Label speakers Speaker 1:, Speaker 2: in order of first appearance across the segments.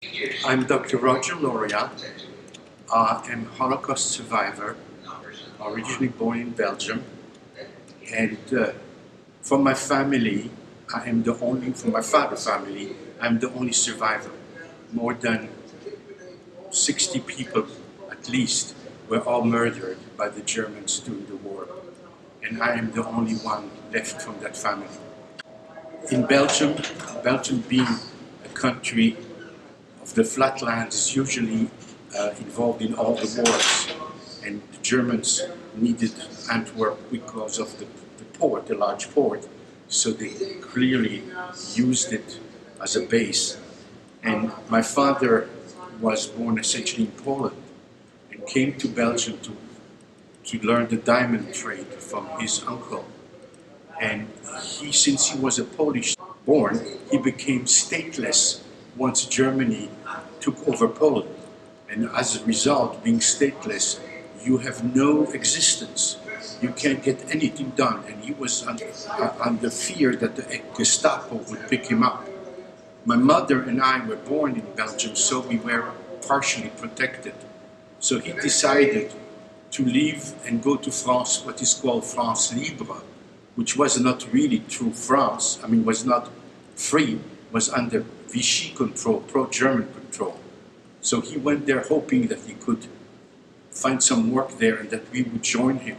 Speaker 1: I'm Dr. Roger Loria. I'm a Holocaust survivor, originally born in Belgium. And from my family, from my father's family, I'm the only survivor. More than 60 people, at least, were all murdered by the Germans during the war. And I am the only one left from that family. In Belgium, Belgium being a country of the flatlands is usually involved in all the wars, and the Germans needed Antwerp because of the port, the large port, so they clearly used it as a base. And my father was born essentially in Poland and came to Belgium to learn the diamond trade from his uncle. And since he was a Polish born, he became stateless once Germany took over Poland. And as a result, being stateless, you have no existence. You can't get anything done. And he was under fear that the Gestapo would pick him up. My mother and I were born in Belgium, so we were partially protected. So he decided to leave and go to France, what is called France Libre, which was not really true France. I mean, was not free, was under Vichy control, pro-German control. So he went there hoping that he could find some work there and that we would join him.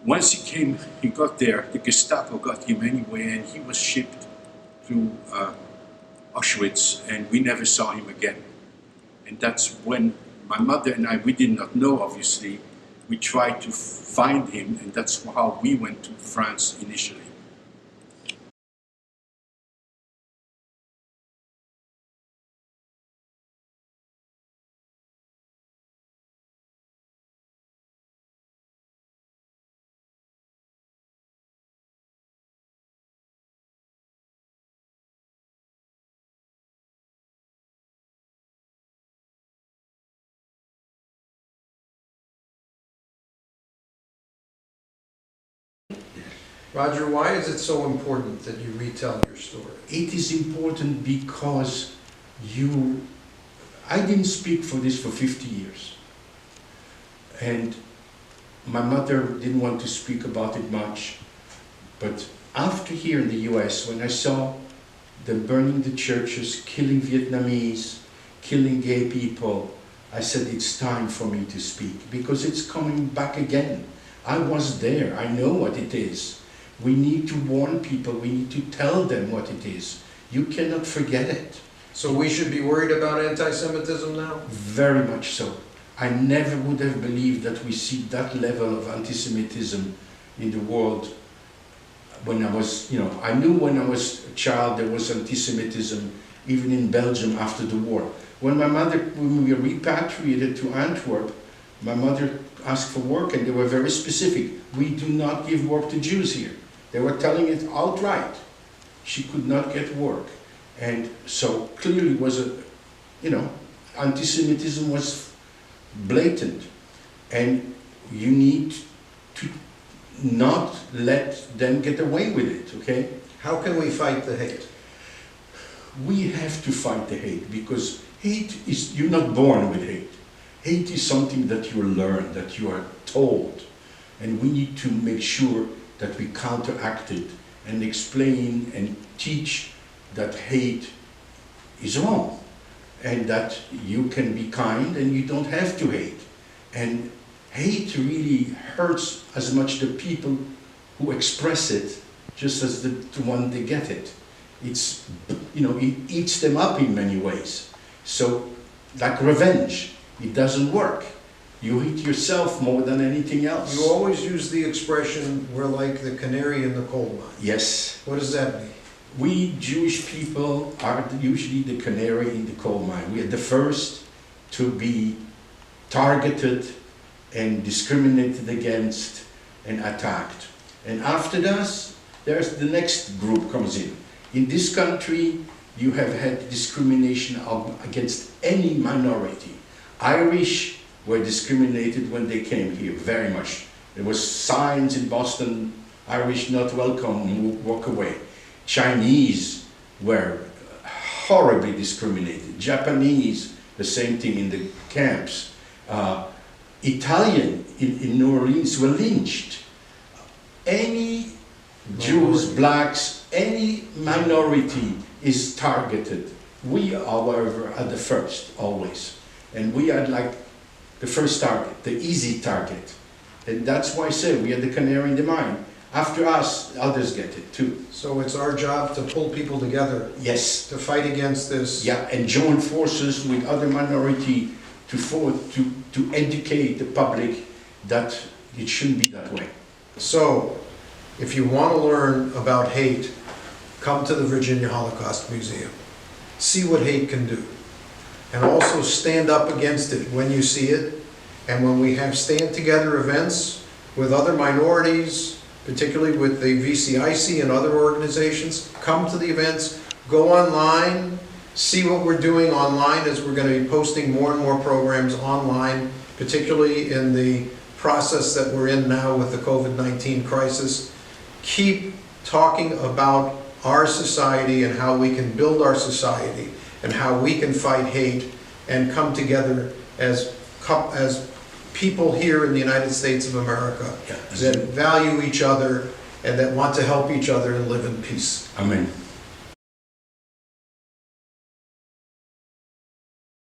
Speaker 1: Once he got there, the Gestapo got him anyway, and he was shipped to Auschwitz, and we never saw him again. And that's when my mother and I, we did not know, obviously, we tried to find him, and that's how we went to France initially.
Speaker 2: Roger, why is it so important that you retell your story?
Speaker 1: It is important because I didn't speak for this for 50 years. And my mother didn't want to speak about it much. But after here in the US, when I saw them burning the churches, killing Vietnamese, killing gay people, I said it's time for me to speak because it's coming back again. I was there, I know what it is. We need to warn people, we need to tell them what it is. You cannot forget it.
Speaker 2: So we should be worried about anti-Semitism now?
Speaker 1: Very much so. I never would have believed that we see that level of anti-Semitism in the world. When I was, I knew when I was a child there was anti-Semitism even in Belgium after the war. When we were repatriated to Antwerp, my mother asked for work and they were very specific. We do not give work to Jews here. They were telling it outright. She could not get work. And so clearly was anti-Semitism was blatant. And you need to not let them get away with it, okay?
Speaker 2: How can we fight the hate?
Speaker 1: We have to fight the hate because you're not born with hate. Hate is something that you learn, that you are told. And we need to make sure that we counteract it and explain and teach that hate is wrong and that you can be kind and you don't have to hate. And hate really hurts as much the people who express it just as the one they get it. It's, it eats them up in many ways. So, like revenge, it doesn't work. You hate yourself more than anything else.
Speaker 2: You always use the expression, we're like the canary in the coal mine.
Speaker 1: Yes.
Speaker 2: What does that mean?
Speaker 1: We Jewish people are usually the canary in the coal mine. We are the first to be targeted and discriminated against and attacked. And after that, there's the next group comes in. In this country, you have had discrimination against any minority. Irish were discriminated when they came here, very much. There was signs in Boston, Irish not welcome, walk away. Chinese were
Speaker 3: horribly discriminated. Japanese, the same thing in the camps. Italian in New Orleans were lynched. Any Jews, blacks, any minority is targeted. We, however, are the first, always. And we are like the first target, the easy target. And that's why I say we are the canary in the mine. After us, others get it too.
Speaker 2: So it's our job to pull people together
Speaker 3: Yes.
Speaker 2: to fight against this.
Speaker 3: Yeah, and join forces with other minority to educate the public that it shouldn't be that way.
Speaker 2: So, if you want to learn about hate, come to the Virginia Holocaust Museum. See what hate can do. And also stand up against it when you see it. And when we have stand together events with other minorities, particularly with the VCIC and other organizations, come to the events, go online, see what we're doing online, as we're going to be posting more and more programs online, particularly in the process that we're in now with the COVID-19 crisis. Keep talking about our society and how we can build our society and how we can fight hate and come together as people here in the United States of America that value each other and that want to help each other and live in peace.
Speaker 3: Amen.